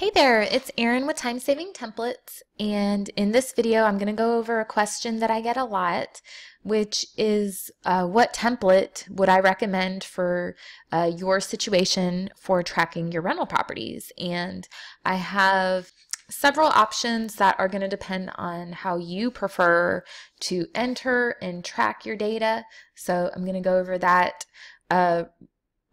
Hey there, it's Erin with Time Saving Templates, and in this video I'm going to go over a question that I get a lot, which is what template would I recommend for your situation for tracking your rental properties? And I have several options that are going to depend on how you prefer to enter and track your data. So I'm going to go over that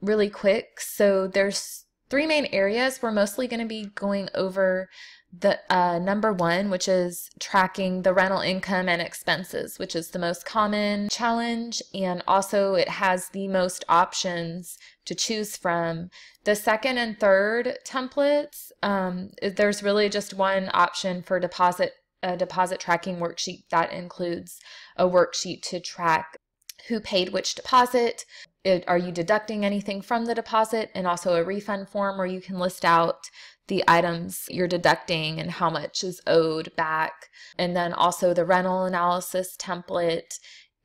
really quick. So there's three main areas. We're mostly going to be going over the number one, which is tracking the rental income and expenses, which is the most common challenge, and also it has the most options to choose from. The second and third templates, there's really just one option for a deposit tracking worksheet that includes a worksheet to track who paid which deposit. Are you deducting anything from the deposit, and also a refund form where you can list out the items you're deducting and how much is owed back. And then also the rental analysis template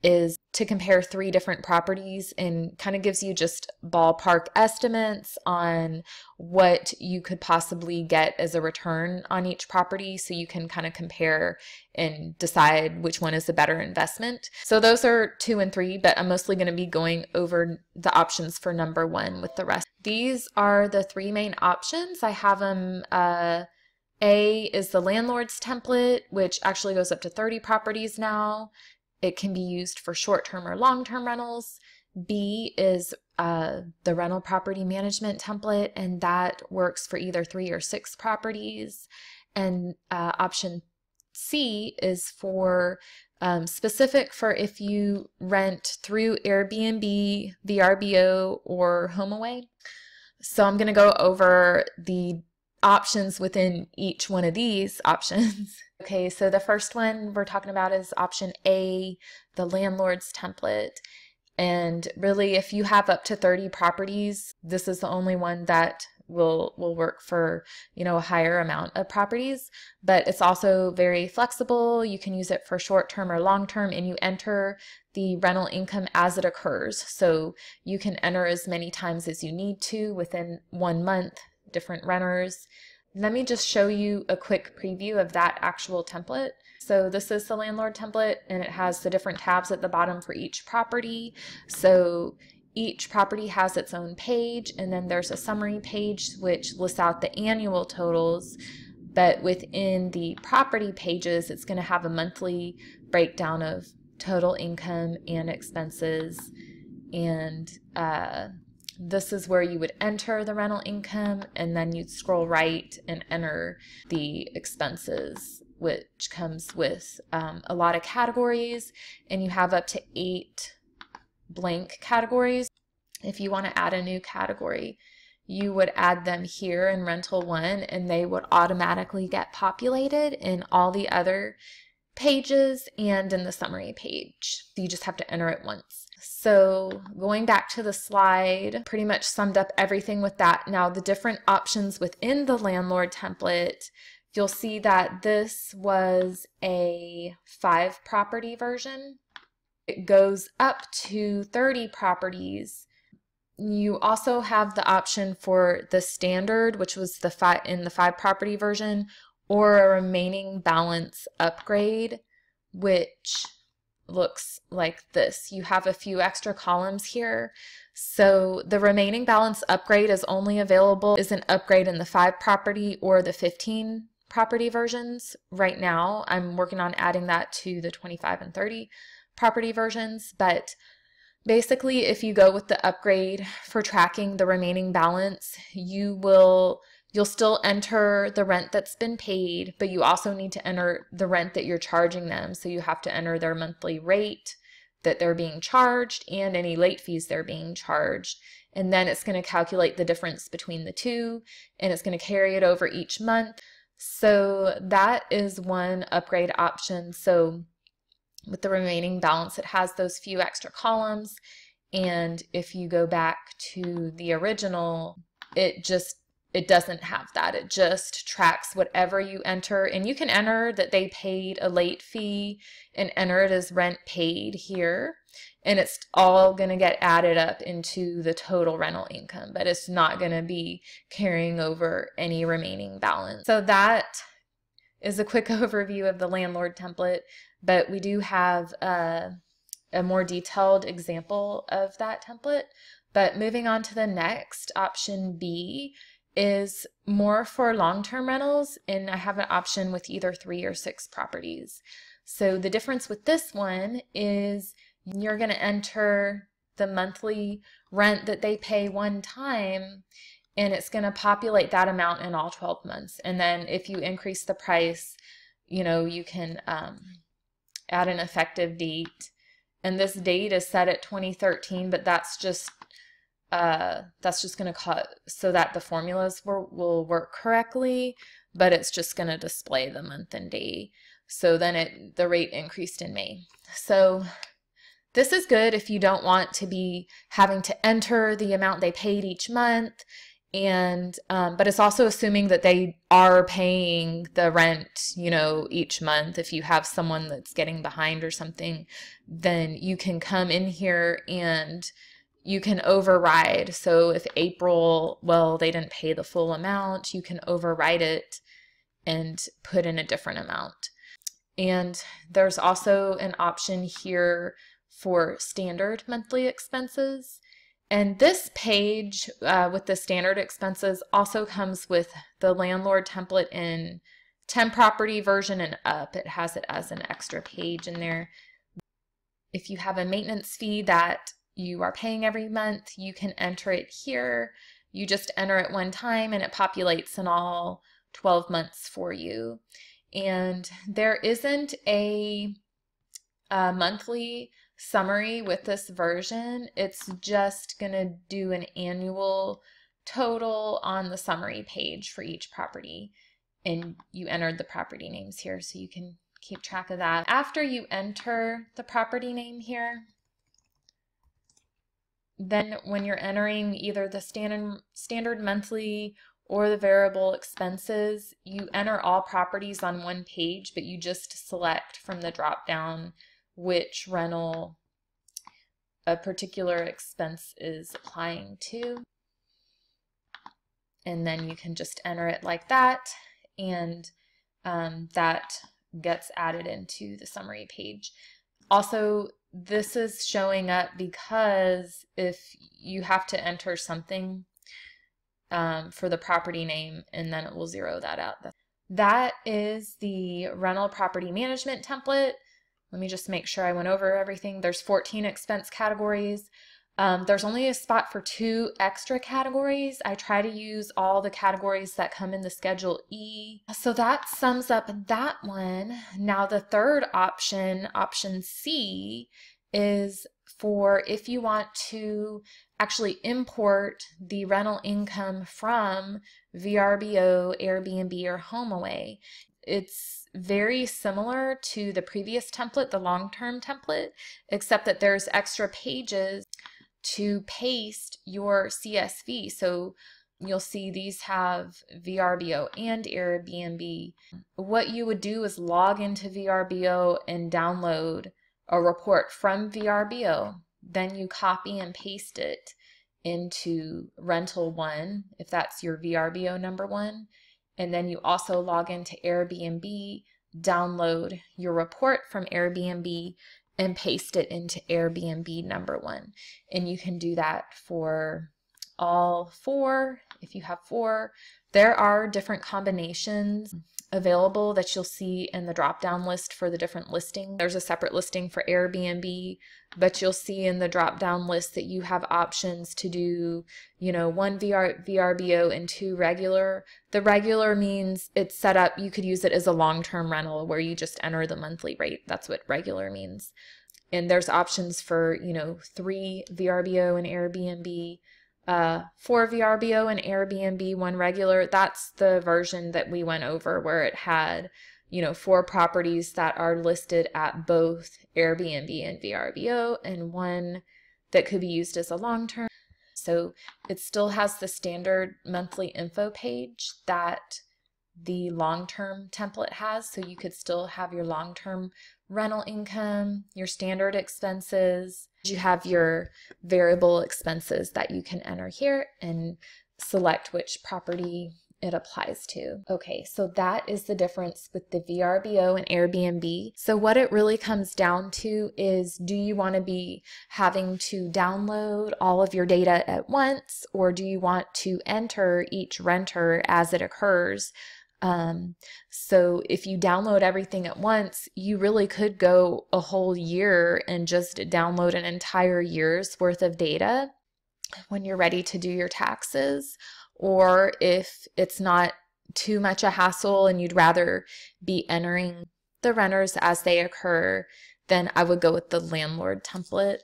is to compare 3 different properties and kind of gives you just ballpark estimates on what you could possibly get as a return on each property, so you can kind of compare and decide which one is a better investment. So those are 2 and 3, but I'm mostly going to be going over the options for number 1 with the rest. These are the 3 main options. I have them. A is the Landlords Template, which actually goes up to 30 properties now. It can be used for short-term or long-term rentals. B is the Rental Property Management Template, and that works for either 3 or 6 properties. And option C is for specific for if you rent through Airbnb, Vrbo, or HomeAway. So I'm going to go over the options within each one of these options. Okay, so the first one we're talking about is option A, the Landlords Template. And really, if you have up to 30 properties, this is the only one that will work for, a higher amount of properties. But it's also very flexible. You can use it for short-term or long-term, and you enter the rental income as it occurs. So you can enter as many times as you need to within 1 month, different renters. Let me just show you a quick preview of that actual template. So this is the Landlord Template, and it has the different tabs at the bottom for each property. So each property has its own page, and then there's a summary page which lists out the annual totals. But within the property pages, it's going to have a monthly breakdown of total income and expenses. And this is where you would enter the rental income, and then you'd scroll right and enter the expenses, which comes with a lot of categories, and you have up to 8 blank categories. If you want to add a new category, you would add them here in Rental 1, and they would automatically get populated in all the other pages and in the summary page. You just have to enter it once. So going back to the slide, pretty much summed up everything with that. Now the different options within the Landlord Template, you'll see that this was a 5 property version. It goes up to 30 properties. You also have the option for the standard, which was in the 5 property version, or a remaining balance upgrade, which looks like this. You have a few extra columns here. So the remaining balance upgrade is only available as an upgrade in the 5 property or the 15 property versions. Right now, I'm working on adding that to the 25 and 30 property versions. But basically, if you go with the upgrade for tracking the remaining balance, you'll still enter the rent that's been paid, but you also need to enter the rent that you're charging them. So you have to enter their monthly rate that they're being charged and any late fees they're being charged. And then it's going to calculate the difference between the two, and it's going to carry it over each month. So that is one upgrade option. So with the remaining balance, it has those few extra columns. And if you go back to the original, it doesn't have that. It just tracks whatever you enter, and you can enter that they paid a late fee and enter it as rent paid here. and it's all going to get added up into the total rental income, but it's not going to be carrying over any remaining balance. So that is a quick overview of the landlord template, but we do have a more detailed example of that template. But moving on to the next, option B is more for long-term rentals, and I have an option with either 3 or 6 properties. So the difference with this one is you're going to enter the monthly rent that they pay one time, and it's going to populate that amount in all 12 months. And then if you increase the price, you know, you can add an effective date. And this date is set at 2013, but that's just going to cut so that the formulas will work correctly, but it's just going to display the month and day. So then the rate increased in May. So this is good if you don't want to be having to enter the amount they paid each month, and but it's also assuming that they are paying the rent, you know, each month. If you have someone that's getting behind or something, then you can come in here and you can override. So if April, well, they didn't pay the full amount, you can override it and put in a different amount. And there's also an option here for standard monthly expenses. And this page with the standard expenses also comes with the landlord template in 10 property version and up. It has it as an extra page in there. If you have a maintenance fee that you are paying every month, you can enter it here. You just enter it one time and it populates in all 12 months for you. And there isn't a monthly summary with this version. It's just going to do an annual total on the summary page for each property. And you entered the property names here so you can keep track of that. After you enter the property name here, then when you're entering either the standard monthly or the variable expenses, you enter all properties on one page, but you just select from the drop down which rental a particular expense is applying to. And then you can just enter it like that, and that gets added into the summary page. Also, this is showing up because if you have to enter something for the property name, and then it will zero that out. That is the rental property management template. Let me just make sure I went over everything. There's 14 expense categories. There's only a spot for 2 extra categories. I try to use all the categories that come in the Schedule E. So that sums up that one. Now the third option, option C, is for if you want to actually import the rental income from Vrbo, Airbnb, or HomeAway. It's very similar to the previous template, the long-term template, except that there's extra pages to paste your CSV. So you'll see these have Vrbo and Airbnb. What you would do is log into Vrbo and download a report from Vrbo. Then you copy and paste it into rental 1, if that's your Vrbo number 1. And then you also log into Airbnb, download your report from Airbnb, and paste it into Airbnb number 1. And you can do that for all 4, if you have 4. There are different combinations available that you'll see in the drop-down list for the different listings. There's a separate listing for Airbnb, but you'll see in the drop-down list that you have options to do, you know, 1 VRBO and 2 regular. The regular means it's set up, you could use it as a long-term rental where you just enter the monthly rate. That's what regular means. And there's options for, you know, 3 VRBO and Airbnb, 4 VRBO and Airbnb, 1 regular. That's the version that we went over where it had, you know, 4 properties that are listed at both Airbnb and Vrbo, and 1 that could be used as a long-term. So it still has the standard monthly info page that the long-term template has, so you could still have your long-term rental income, your standard expenses, You have your variable expenses that you can enter here and select which property it applies to. Okay, so that is the difference with the VRBO and Airbnb. So what it really comes down to is, do you want to be having to download all of your data at once, or do you want to enter each renter as it occurs? So if you download everything at once, you really could go a whole year and just download an entire year's worth of data when you're ready to do your taxes. Or if it's not too much a hassle and you'd rather be entering the renters as they occur, then I would go with the Landlord Template.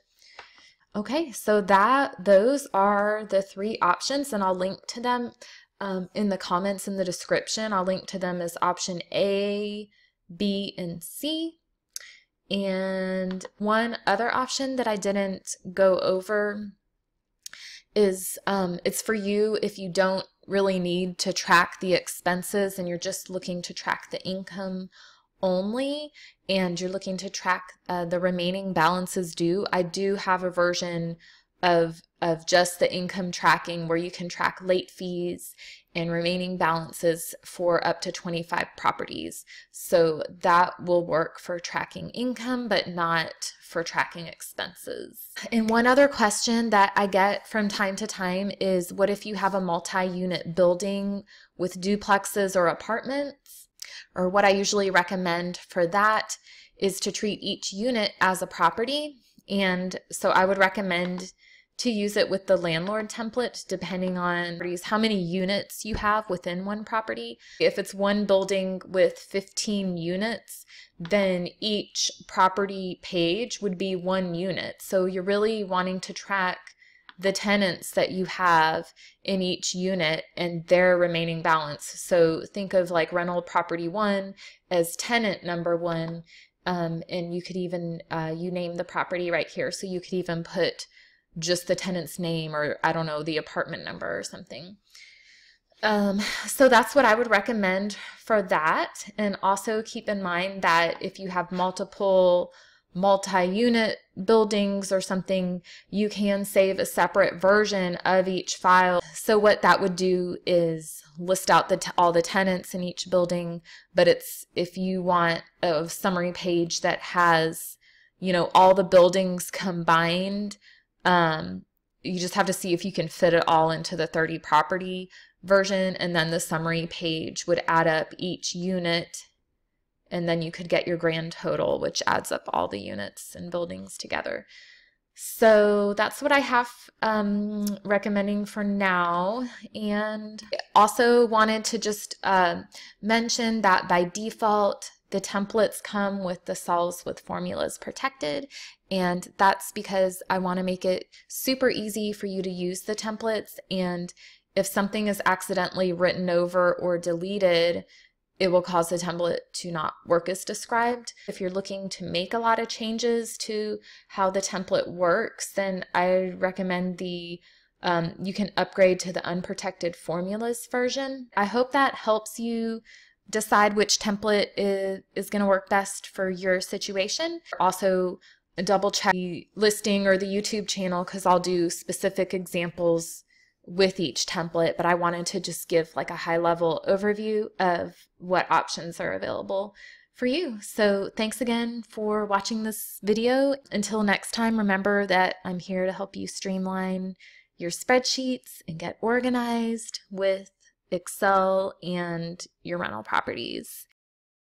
Okay, so those are the 3 options, and I'll link to them in the comments in the description. I'll link to them as option A, B, and C. And one other option that I didn't go over is it's for you if you don't really need to track the expenses and you're just looking to track the income only, and you're looking to track the remaining balances due. I do have a version of just the income tracking where you can track late fees and remaining balances for up to 25 properties. So that will work for tracking income, but not for tracking expenses. And one other question that I get from time to time is, what if you have a multi-unit building with duplexes or apartments? Or what I usually recommend for that is to treat each unit as a property. And so I would recommend to use it with the Landlord Template, depending on how many units you have within one property. If it's one building with 15 units, then each property page would be 1 unit. So you're really wanting to track the tenants that you have in each unit and their remaining balance. So think of like rental property 1 as tenant number 1, and you could even, you name the property right here. So you could even put just the tenant's name, or I don't know, the apartment number or something. So that's what I would recommend for that. And also keep in mind that if you have multiple multi-unit buildings or something, you can save a separate version of each file. So what that would do is list out all the tenants in each building, but if you want a summary page that has, you know, all the buildings combined, you just have to see if you can fit it all into the 30 property version, and then the summary page would add up each unit, and then you could get your grand total, which adds up all the units and buildings together. So that's what I have recommending for now. And also wanted to just mention that by default, the templates come with the cells with formulas protected, and that's because I want to make it super easy for you to use the templates, and if something is accidentally written over or deleted, it will cause the template to not work as described. If you're looking to make a lot of changes to how the template works, then I recommend you can upgrade to the unprotected formulas version. I hope that helps you decide which template is going to work best for your situation. Also, double check the listing or the YouTube channel, because I'll do specific examples with each template, but I wanted to just give like a high-level overview of what options are available for you. So thanks again for watching this video. Until next time, remember that I'm here to help you streamline your spreadsheets and get organized with Excel and your rental properties.